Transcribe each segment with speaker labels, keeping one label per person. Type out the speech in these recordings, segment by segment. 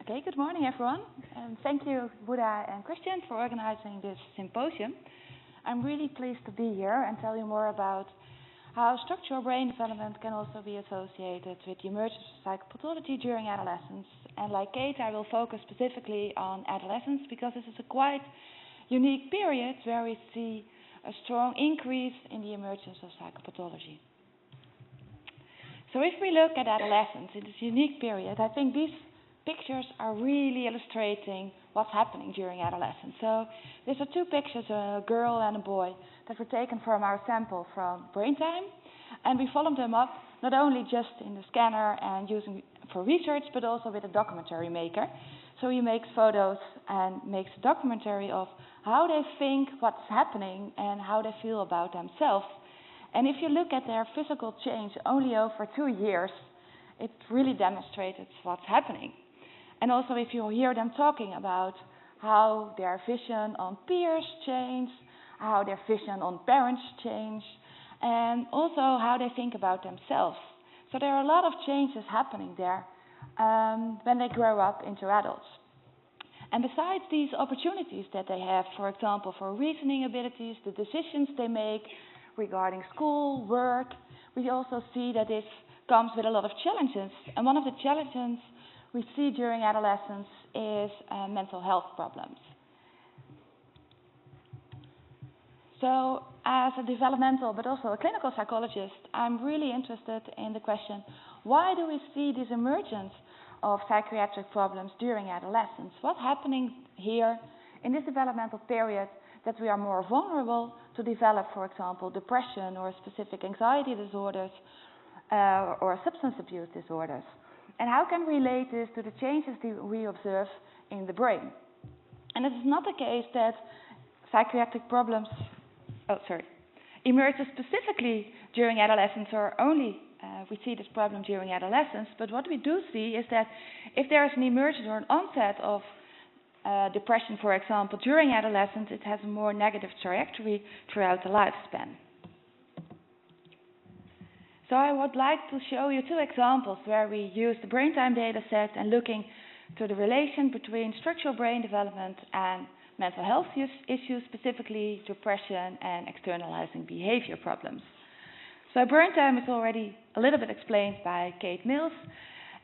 Speaker 1: Okay, good morning everyone. Thank you, Buddha and Christian, for organizing this symposium. I'm really pleased to be here and tell you more about how structural brain development can also be associated with the emergence of psychopathology during adolescence. And like Kate, I will focus specifically on adolescence because this is a quite unique period where we see a strong increase in the emergence of psychopathology. So if we look at adolescence in this unique period, I think these pictures are really illustrating what's happening during adolescence. So these are two pictures, a girl and a boy, that were taken from our sample from brain time. And we followed them up not only just in the scanner and using for research, but also with a documentary maker. So he makes photos and makes a documentary of how they think what's happening and how they feel about themselves. And if you look at their physical change only over 2 years, it really demonstrates what's happening. And also if you hear them talking about how their vision on peers change, how their vision on parents change, and also how they think about themselves. So there are a lot of changes happening there when they grow up into adults. And besides these opportunities that they have, for example, for reasoning abilities, the decisions they make regarding school, work, we also see that this comes with a lot of challenges. And one of the challenges we see during adolescence is mental health problems. So as a developmental but also a clinical psychologist, I'm really interested in the question, why do we see this emergence of psychiatric problems during adolescence? What's happening here in this developmental period that we are more vulnerable to develop, for example, depression or specific anxiety disorders or substance abuse disorders? And how can we relate this to the changes that we observe in the brain? And it is not the case that psychiatric problems emerge specifically during adolescence or only we see this problem during adolescence. But what we do see is that if there is an emergence or an onset of depression, for example, during adolescence, it has a more negative trajectory throughout the lifespan. So I would like to show you 2 examples where we use the brain time data set and looking to the relation between structural brain development and mental health issues, specifically depression and externalizing behavior problems. So brain time is already a little bit explained by Kate Mills.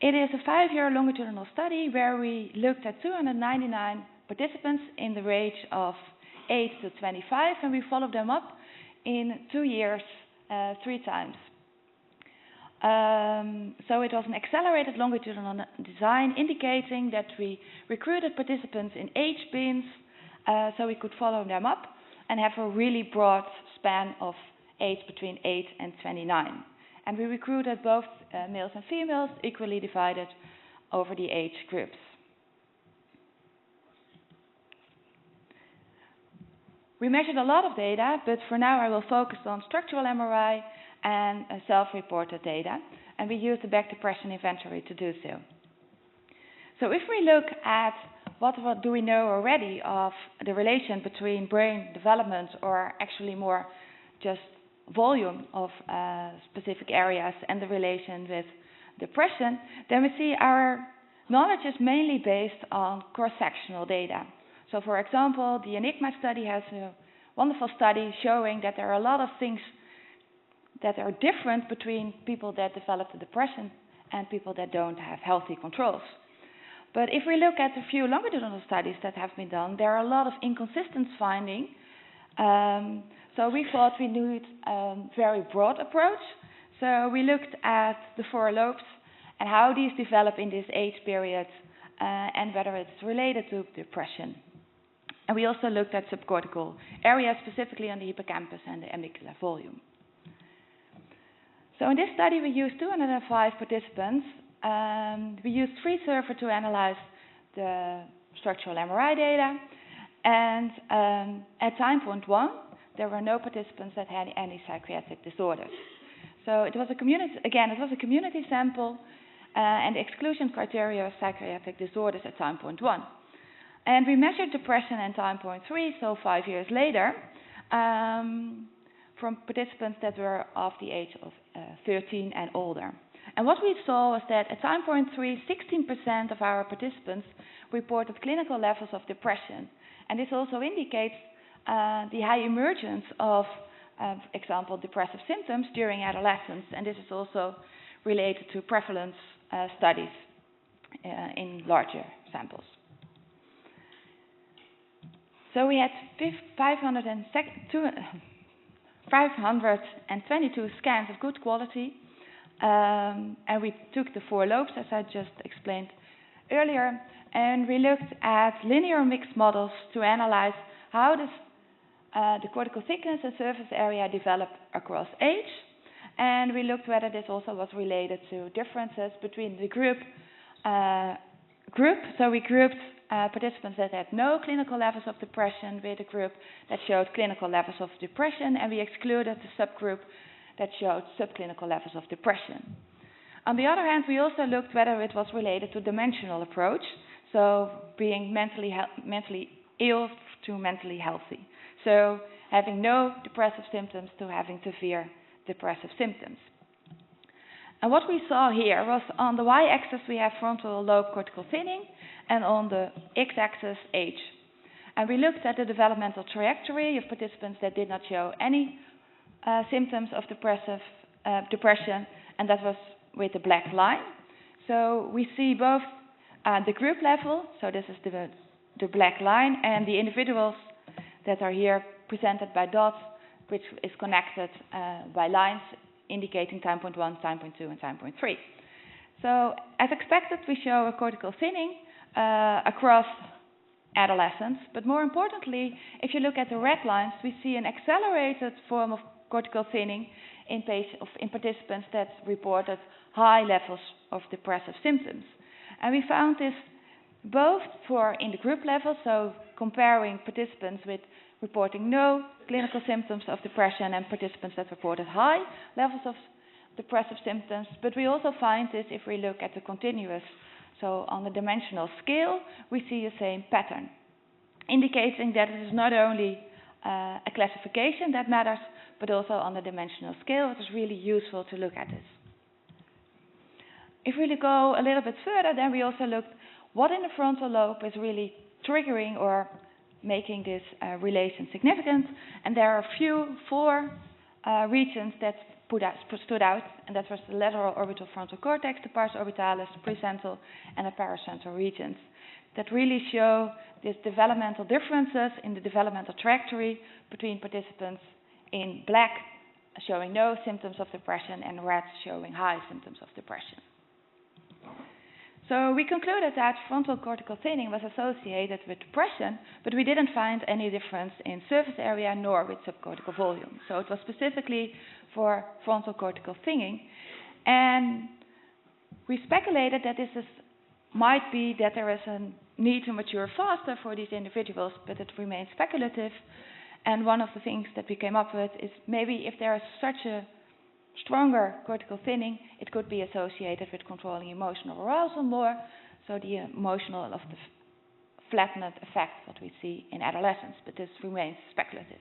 Speaker 1: It is a 5-year longitudinal study where we looked at 299 participants in the range of 8 to 25, and we followed them up in 2 years, 3 times. So it was an accelerated longitudinal design indicating that we recruited participants in age bins so we could follow them up and have a really broad span of age between 8 and 29. And we recruited both males and females equally divided over the age groups. We measured a lot of data, but for now I will focus on structural MRI and self-reported data, and we use the back depression inventory to do so. So if we look at what do we know already of the relation between brain development, or actually more just volume of specific areas, and the relation with depression, then we see our knowledge is mainly based on cross-sectional data. So for example, the Enigma study has a wonderful study showing that there are a lot of things that are different between people that develop the depression and people that don't have healthy controls. But if we look at a few longitudinal studies that have been done, there are a lot of inconsistent findings. So we thought we needed a very broad approach. So we looked at the 4 lobes and how these develop in this age period and whether it's related to depression. And we also looked at subcortical areas, specifically on the hippocampus and the amygdala volume. So in this study, we used 205 participants. We used FreeSurfer to analyze the structural MRI data. And at time point 1, there were no participants that had any psychiatric disorders. So it was a community sample, and the exclusion criteria was psychiatric disorders at time point 1. And we measured depression at time point 3, so 5 years later, from participants that were of the age of 13 and older. And what we saw was that at time point 3, 16% of our participants reported clinical levels of depression. And this also indicates the high emergence of, example, depressive symptoms during adolescence. And this is also related to prevalence studies in larger samples. So we had 522 scans of good quality, and we took the 4 lobes, as I just explained earlier, and we looked at linear mixed models to analyze how does the cortical thickness and surface area develop across age, and we looked whether this also was related to differences between the group. So we grouped participants that had no clinical levels of depression with a group that showed clinical levels of depression, and we excluded the subgroup that showed subclinical levels of depression. On the other hand, we also looked whether it was related to dimensional approach, so being mentally ill to mentally healthy. So having no depressive symptoms to having severe depressive symptoms. And what we saw here was on the y-axis we have frontal lobe cortical thinning, and on the x-axis age. And we looked at the developmental trajectory of participants that did not show any symptoms of depression, and that was with the black line. So we see both the group level, so this is the black line, and the individuals that are here presented by dots, which is connected by lines indicating time point 1, time point 2, and time point 3. So as expected, we show a cortical thinning across adolescence, but more importantly, if you look at the red lines, we see an accelerated form of cortical thinning in participants that reported high levels of depressive symptoms. And we found this both in the group level, so comparing participants with reporting no clinical symptoms of depression and participants that reported high levels of depressive symptoms, but we also find this if we look at the continuous. So on the dimensional scale, we see the same pattern, indicating that it is not only a classification that matters, but also on the dimensional scale. It is really useful to look at this. If we go a little bit further, then we also looked what in the frontal lobe is really triggering or making this relation significant. And there are 4 regions that stood out, and that was the lateral orbital frontal cortex, the pars orbitalis, the precentral, and the paracentral regions that really show these developmental differences in the developmental trajectory between participants in black showing no symptoms of depression and red showing high symptoms of depression. So we concluded that frontal cortical thinning was associated with depression, but we didn't find any difference in surface area nor with subcortical volume. So it was specifically for frontal cortical thinning. And we speculated that might be that there is a need to mature faster for these individuals, but it remains speculative. And one of the things that we came up with is maybe if there is such a stronger cortical thinning, it could be associated with controlling emotional arousal more, so the emotional of the flattened effect what we see in adolescence, but this remains speculative.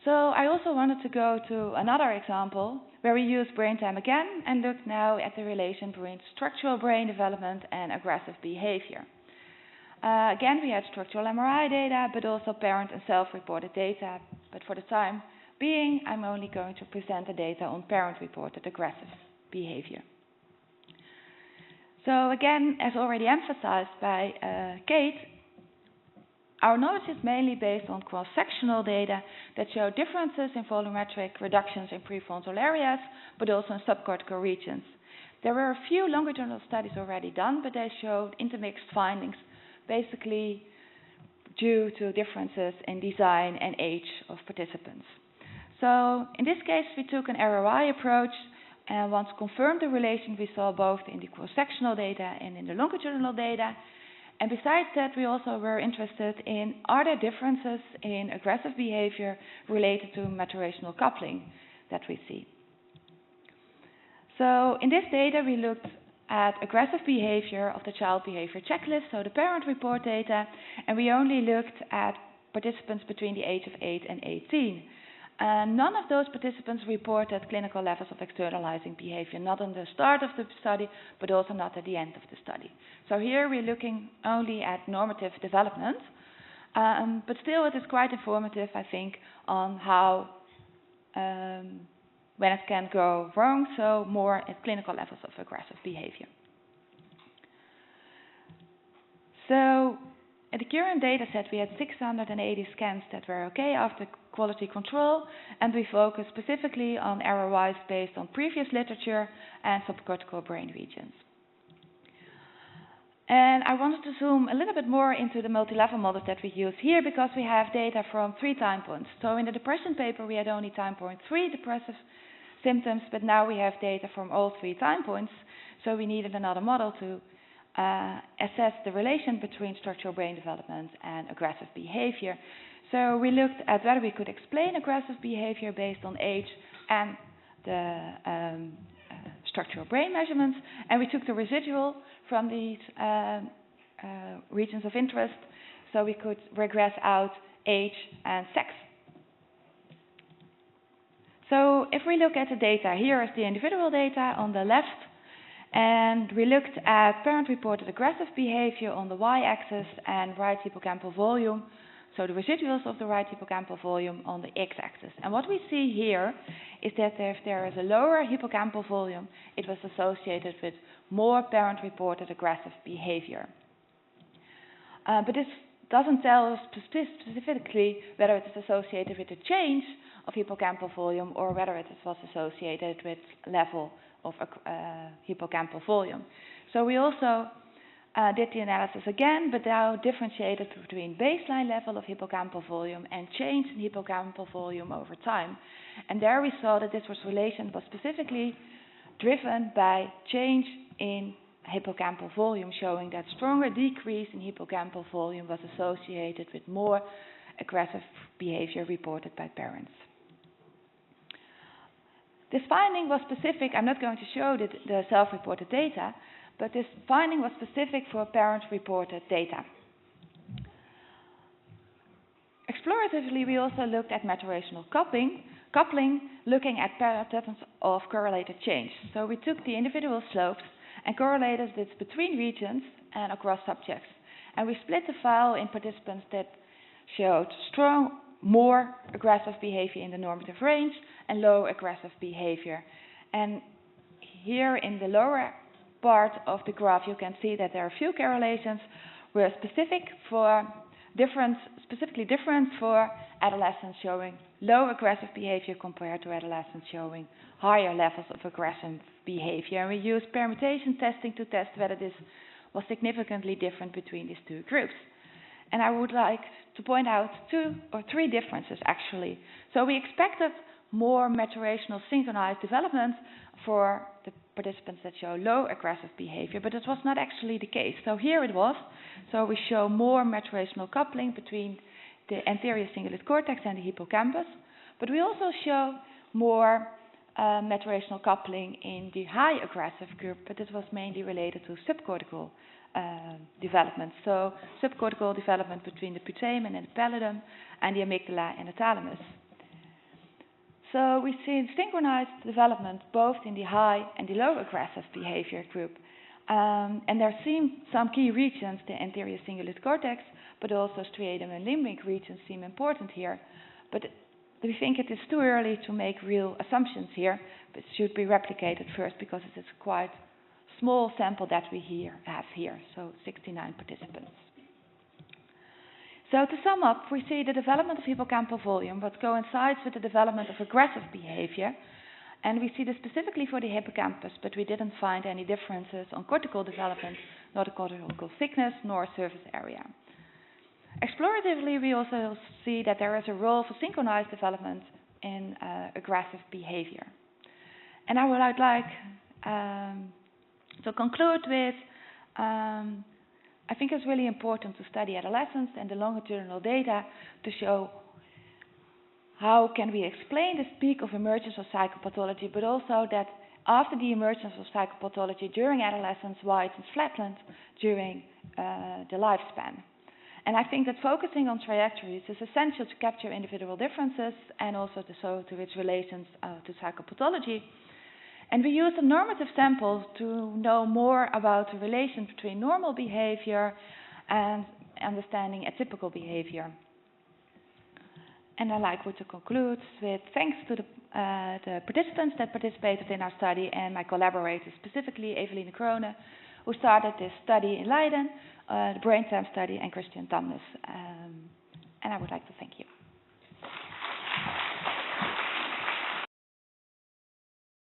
Speaker 1: So I also wanted to go to another example where we use brain time again and look now at the relation between structural brain development and aggressive behavior. Again, we had structural MRI data, but also parent and self-reported data, but for the time being, I'm only going to present the data on parent-reported aggressive behavior. So again, as already emphasized by Kate, our knowledge is mainly based on cross-sectional data that show differences in volumetric reductions in prefrontal areas, but also in subcortical regions. There were a few longitudinal studies already done, but they showed intermixed findings, basically due to differences in design and age of participants. So in this case, we took an ROI approach, and once confirmed the relation we saw both in the cross-sectional data and in the longitudinal data. And besides that, we also were interested in are there differences in aggressive behavior related to maturational coupling that we see. So in this data, we looked at aggressive behavior of the child behavior checklist, so the parent report data, and we only looked at participants between the age of 8 and 18. None of those participants reported clinical levels of externalizing behavior, not on the start of the study, but also not at the end of the study. So here we're looking only at normative development, but still it is quite informative, I think, on how when it can go wrong, so more at clinical levels of aggressive behavior. So at the current data set, we had 680 scans that were okay after quality control, and we focused specifically on error-wise based on previous literature and subcortical brain regions. And I wanted to zoom a little bit more into the multi-level models that we use here because we have data from 3 time points. So in the depression paper, we had only time point 3 depressive symptoms, but now we have data from all 3 time points. So we needed another model to assess the relation between structural brain development and aggressive behavior. So we looked at whether we could explain aggressive behavior based on age and the structural brain measurements, and we took the residual from these regions of interest, so we could regress out age and sex. So if we look at the data, here is the individual data on the left, and we looked at parent-reported aggressive behavior on the y-axis and right hippocampal volume, so the residuals of the right hippocampal volume on the x-axis. And what we see here is that if there is a lower hippocampal volume, it was associated with more parent-reported aggressive behavior. But this doesn't tell us specifically whether it is associated with a change of hippocampal volume or whether it was associated with level of hippocampal volume. So we also did the analysis again, but now differentiated between baseline level of hippocampal volume and change in hippocampal volume over time. And there we saw that this relation was specifically driven by change in hippocampal volume, showing that stronger decrease in hippocampal volume was associated with more aggressive behavior reported by parents. This finding was specific. I'm not going to show the self-reported data, but this finding was specific for parent-reported data. Exploratively, we also looked at maturational coupling, looking at patterns of correlated change. So we took the individual slopes and correlated this between regions and across subjects. And we split the file in participants that showed strong, more aggressive behavior in the normative range and low aggressive behavior. And here in the lower part of the graph, you can see that there are few correlations were specifically different for adolescents showing low aggressive behavior compared to adolescents showing higher levels of aggressive behavior. And we used permutation testing to test whether this was significantly different between these 2 groups. And I would like to point out 2 or 3 differences actually. So we expected more maturational synchronized development for the participants that show low aggressive behavior, but it was not actually the case. So here it was. So we show more maturational coupling between the anterior cingulate cortex and the hippocampus, but we also show more maturational coupling in the high aggressive group, but it was mainly related to subcortical development. So subcortical development between the putamen and the pallidum and the amygdala and the thalamus. So we see synchronized development both in the high and the low aggressive behavior group. And there seem some key regions, the anterior cingulate cortex, but also striatum and limbic regions seem important here. But we think it is too early to make real assumptions here, but it should be replicated first because it is quite small sample that we have here, so 69 participants. So to sum up, we see the development of hippocampal volume, but coincides with the development of aggressive behavior, and we see this specifically for the hippocampus, but we didn't find any differences on cortical development, nor the cortical thickness, nor surface area. Exploratively, we also see that there is a role for synchronized development in aggressive behavior. And I would like to conclude with, I think it's really important to study adolescence and the longitudinal data to show how can we explain this peak of emergence of psychopathology, but also that after the emergence of psychopathology during adolescence, why it is flattened during the lifespan. And I think that focusing on trajectories is essential to capture individual differences and also to show to its relations to psychopathology. And we use a normative sample to know more about the relation between normal behavior and understanding atypical behavior. And I'd like to conclude with thanks to the participants that participated in our study and my collaborators, specifically Eveline Kroone, who started this study in Leiden, the Brainstem study, and Christian Tamnes. And I would like to thank you.